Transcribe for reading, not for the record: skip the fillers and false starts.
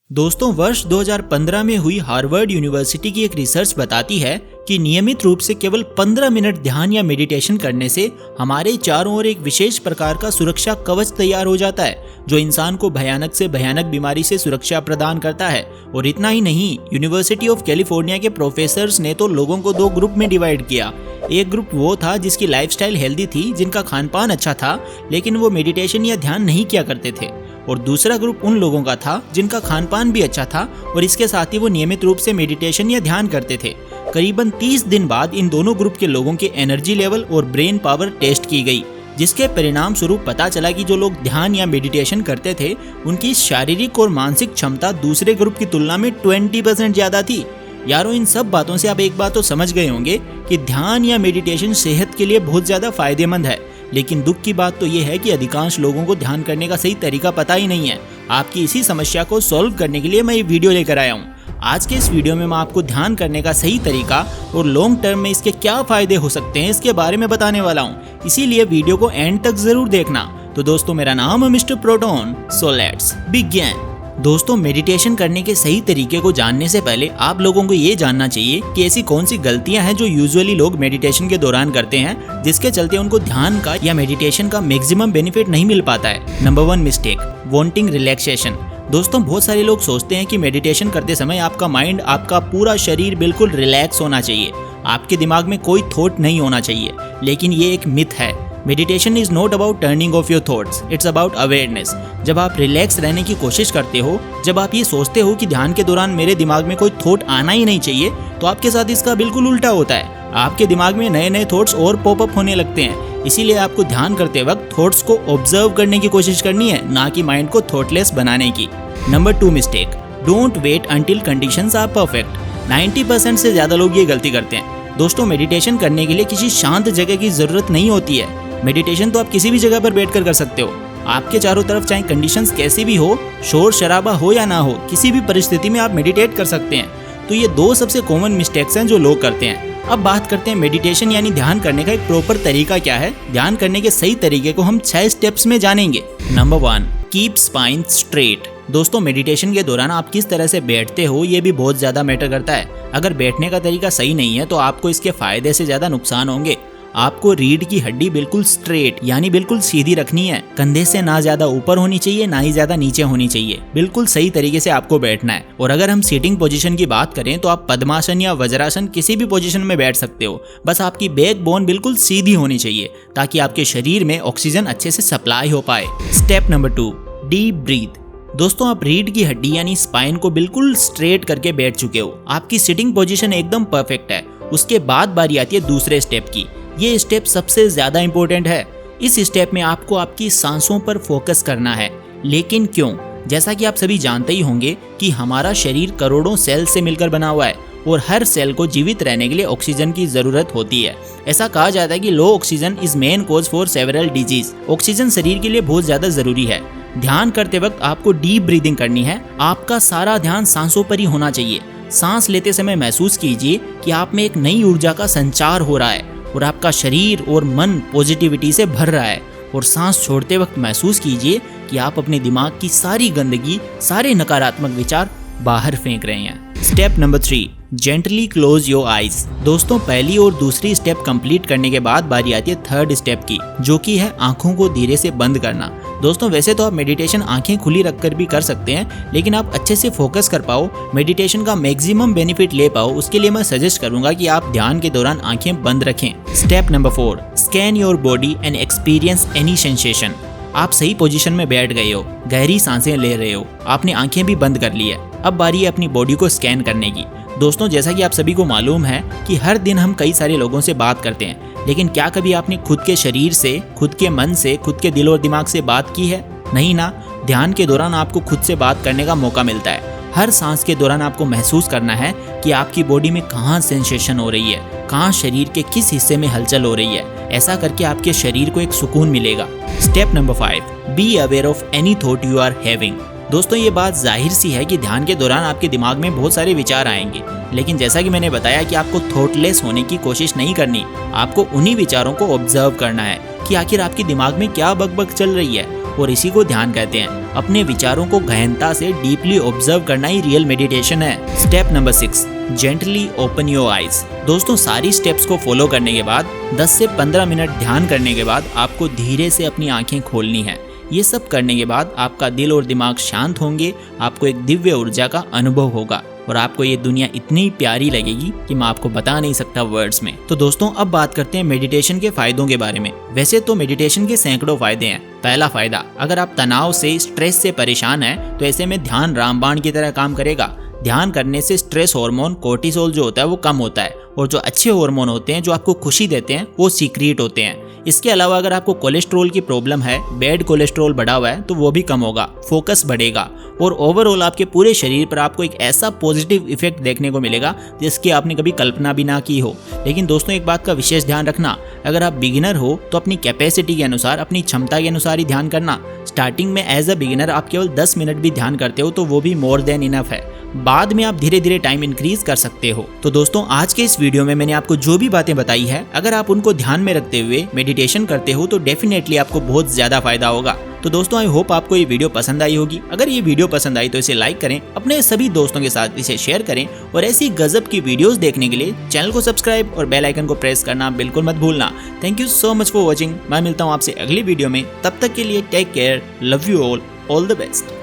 दोस्तों, वर्ष 2015 में हुई हार्वर्ड यूनिवर्सिटी की एक रिसर्च बताती है कि नियमित रूप से केवल 15 मिनट ध्यान या मेडिटेशन करने से हमारे चारों ओर एक विशेष प्रकार का सुरक्षा कवच तैयार हो जाता है, जो इंसान को भयानक से भयानक बीमारी से सुरक्षा प्रदान करता है। और इतना ही नहीं, यूनिवर्सिटी ऑफ कैलिफोर्निया के प्रोफेसर्स ने तो लोगों को दो ग्रुप में डिवाइड किया। एक ग्रुप वो था जिसकी लाइफस्टाइल हेल्दी थी, जिनका खान पान अच्छा था, लेकिन वो मेडिटेशन या ध्यान नहीं किया करते थे। और दूसरा ग्रुप उन लोगों का था जिनका खान पान भी अच्छा था और इसके साथ ही वो नियमित रूप से मेडिटेशन या ध्यान करते थे। करीबन 30 दिन बाद इन दोनों ग्रुप के लोगों के एनर्जी लेवल और ब्रेन पावर टेस्ट की गई, जिसके परिणाम स्वरूप पता चला कि जो लोग ध्यान या मेडिटेशन करते थे उनकी शारीरिक और मानसिक क्षमता दूसरे ग्रुप की तुलना में 20% ज्यादा थी। यारों, इन सब बातों से आप एक बात तो समझ गए होंगे कि ध्यान या मेडिटेशन सेहत के लिए बहुत ज्यादा फायदेमंद है। लेकिन दुख की बात तो ये है कि अधिकांश लोगों को ध्यान करने का सही तरीका पता ही नहीं है। आपकी इसी समस्या को सॉल्व करने के लिए मैं ये वीडियो लेकर आया हूँ। आज के इस वीडियो में मैं आपको ध्यान करने का सही तरीका और लॉन्ग टर्म में इसके क्या फायदे हो सकते हैं इसके बारे में बताने वाला हूँ, इसीलिए वीडियो को एंड तक जरूर देखना। तो दोस्तों, मेरा नाम है mister proton, so let's begin. दोस्तों, मेडिटेशन करने के सही तरीके को जानने से पहले आप लोगों को ये जानना चाहिए कि ऐसी कौन सी गलतियां हैं जो यूजुअली लोग मेडिटेशन के दौरान करते हैं, जिसके चलते उनको ध्यान का या मेडिटेशन का मैक्सिमम बेनिफिट नहीं मिल पाता है। Number 1 mistake, wanting relaxation. दोस्तों, बहुत सारे लोग सोचते हैं कि मेडिटेशन करते समय आपका माइंड, आपका पूरा शरीर बिल्कुल रिलैक्स होना चाहिए, आपके दिमाग में कोई थॉट नहीं होना चाहिए, लेकिन ये एक मिथ है। Meditation is not about turning of your thoughts, it's about awareness. जब आप रिलैक्स रहने की कोशिश करते हो, जब आप ये सोचते हो कि ध्यान के दौरान मेरे दिमाग में कोई थॉट आना ही नहीं चाहिए, तो आपके साथ इसका बिल्कुल उल्टा होता है। आपके दिमाग में नए नए थॉट्स और पॉपअप होने लगते हैं। इसीलिए आपको ध्यान करते वक्त थॉट्स को ऑब्जर्व करने की कोशिश करनी है, ना कि माइंड को थॉटलेस बनाने की। Number 2 mistake, don't wait until conditions are perfect. 90% से ज्यादा लोग ये गलती करते हैं। दोस्तों, मेडिटेशन करने के लिए किसी शांत जगह की जरूरत नहीं होती है। मेडिटेशन तो आप किसी भी जगह पर बैठकर कर सकते हो। आपके चारों तरफ चाहे कंडीशंस कैसी भी हो, शोर शराबा हो या ना हो, किसी भी परिस्थिति में आप मेडिटेट कर सकते हैं। तो ये दो सबसे कॉमन मिस्टेक्स हैं जो लोग करते हैं। अब बात करते हैं मेडिटेशन यानी ध्यान करने का एक प्रॉपर तरीका क्या है। ध्यान करने के सही तरीके को हम 6 स्टेप्स में जानेंगे। Number 1, keep spine straight. दोस्तों, मेडिटेशन के दौरान आप किस तरह से बैठते हो ये भी बहुत ज्यादा मैटर करता है। अगर बैठने का तरीका सही नहीं है तो आपको इसके फायदे से ज्यादा नुकसान होंगे। आपको रीढ़ की हड्डी बिल्कुल स्ट्रेट यानी बिल्कुल सीधी रखनी है। कंधे से ना ज्यादा ऊपर होनी चाहिए, ना ही ज्यादा नीचे होनी चाहिए। बिल्कुल सही तरीके से आपको बैठना है। और अगर हम सीटिंग पोजीशन की बात करें तो आप पद्मासन या वज्रासन किसी भी पोजीशन में बैठ सकते हो। बस आपकी बैक बोन बिल्कुल सीधी होनी चाहिए ताकि आपके शरीर में ऑक्सीजन अच्छे से सप्लाई हो पाए। Step number 2, deep breath. दोस्तों, आप रीढ़ की हड्डी यानी स्पाइन को बिल्कुल स्ट्रेट करके बैठ चुके हो। आपकी सिटिंग पोजीशन एकदम परफेक्ट है। उसके बाद बारी आती है दूसरे स्टेप की। ये स्टेप सबसे ज्यादा इंपॉर्टेंट है। इस स्टेप में आपको आपकी सांसों पर फोकस करना है। लेकिन क्यों? जैसा कि आप सभी जानते ही होंगे कि हमारा शरीर करोड़ों सेल से मिलकर बना हुआ है और हर सेल को जीवित रहने के लिए ऑक्सीजन की जरूरत होती है। ऐसा कहा जाता है कि low oxygen is main cause for several disease. Oxygen शरीर के लिए बहुत ज्यादा जरूरी है। ध्यान करते वक्त आपको डीप ब्रीदिंग करनी है। आपका सारा ध्यान सांसों पर ही होना चाहिए। सांस लेते समय महसूस कीजिए कि आप में एक नई ऊर्जा का संचार हो रहा है और आपका शरीर और मन पॉजिटिविटी से भर रहा है। और सांस छोड़ते वक्त महसूस कीजिए कि आप अपने दिमाग की सारी गंदगी, सारे नकारात्मक विचार बाहर फेंक रहे हैं। Step number 3, gently close your eyes. दोस्तों, पहली और दूसरी स्टेप कंप्लीट करने के बाद बारी आती है थर्ड स्टेप की, जो कि है आंखों को धीरे से बंद करना। दोस्तों, वैसे तो आप मेडिटेशन आंखें खुली रखकर भी कर सकते हैं, लेकिन आप अच्छे से फोकस कर पाओ, मेडिटेशन का मैक्सिमम बेनिफिट ले पाओ, उसके लिए मैं सजेस्ट करूंगा कि आप ध्यान के दौरान आंखें बंद रखें। Step number 4, scan your body and experience any sensation. आप सही पोजीशन में बैठ गए हो, गहरी सांसें ले रहे हो, आपने आंखें भी बंद कर ली है। अब बारी है अपनी बॉडी को स्कैन करने की। दोस्तों, जैसा कि आप सभी को मालूम है कि हर दिन हम कई सारे लोगों से बात करते हैं, लेकिन क्या कभी आपने खुद के शरीर से, खुद के मन से, खुद के दिल और दिमाग से बात की है? नहीं ना। ध्यान के दौरान आपको खुद से बात करने का मौका मिलता है। हर सांस के दौरान आपको महसूस करना है कि आपकी बॉडी में कहाँ सेंसेशन हो रही है, कहाँ शरीर के किस हिस्से में हलचल हो रही है। ऐसा करके आपके शरीर को एक सुकून मिलेगा। Step number 5, be aware of any thought you are having. दोस्तों, ये बात जाहिर सी है कि ध्यान के दौरान आपके दिमाग में बहुत सारे विचार आएंगे, लेकिन जैसा कि मैंने बताया कि आपको थॉटलेस होने की कोशिश नहीं करनी। आपको उन्हीं विचारों को ऑब्जर्व करना है कि आखिर आपके दिमाग में क्या बकबक चल रही है, और इसी को ध्यान कहते हैं। अपने विचारों को गहनता से डीपली ऑब्जर्व करना ही रियल मेडिटेशन है। Step number 6, gently open your eyes. दोस्तों सारी स्टेप्स को फॉलो करने के बाद 10 से 15 मिनट ध्यान करने के बाद आपको धीरे से अपनी आंखें खोलनी है। ये सब करने के बाद आपका दिल और दिमाग शांत होंगे, आपको एक दिव्य ऊर्जा का अनुभव होगा और आपको ये दुनिया इतनी प्यारी लगेगी कि मैं आपको बता नहीं सकता वर्ड्स में। तो दोस्तों अब बात करते हैं मेडिटेशन के फायदों के बारे में। वैसे तो मेडिटेशन के सैकड़ों फायदे हैं। पहला फायदा, अगर आप तनाव से, स्ट्रेस से परेशान हैं तो ऐसे में ध्यान रामबाण की तरह काम करेगा। ध्यान करने से स्ट्रेस हार्मोन कोर्टिसोल जो होता है वो कम होता है और जो अच्छे हार्मोन होते हैं जो आपको खुशी देते हैं वो सीक्रेट होते हैं। इसके अलावा अगर आपको कोलेस्ट्रॉल की प्रॉब्लम है, बैड कोलेस्ट्रॉल बढ़ा हुआ है, तो वो भी कम होगा, फोकस बढ़ेगा और ओवरऑल आपके पूरे शरीर पर आपको एक ऐसा पॉजिटिव इफेक्ट देखने को मिलेगा जिसकी आपने कभी कल्पना भी ना की हो। लेकिन दोस्तों एक बात का विशेष ध्यान रखना, अगर आप बिगिनर हो तो अपनी कैपेसिटी के अनुसार, अपनी क्षमता के अनुसार ही ध्यान करना। स्टार्टिंग में एज अ बिगिनर आप केवल 10 मिनट भी ध्यान करते हो तो वो भी मोर देन इनफ है। बाद में आप धीरे धीरे टाइम इंक्रीज कर सकते हो। तो दोस्तों आज के इस वीडियो में मैंने आपको जो भी बातें बताई है, अगर आप उनको ध्यान में रखते हुए मेडिटेशन करते हो तो डेफिनेटली आपको बहुत ज्यादा फायदा होगा। तो दोस्तों आई होप आपको ये वीडियो पसंद आई होगी। अगर ये वीडियो पसंद आई तो इसे लाइक करें, अपने सभी दोस्तों के साथ इसे शेयर करें और ऐसी गजब की वीडियोस देखने के लिए चैनल को सब्सक्राइब और बेल आइकन को प्रेस करना बिल्कुल मत भूलना। Thank you so much for watching. मैं मिलता हूँ आपसे अगली वीडियो में, तब तक के लिए take care, love you all the best.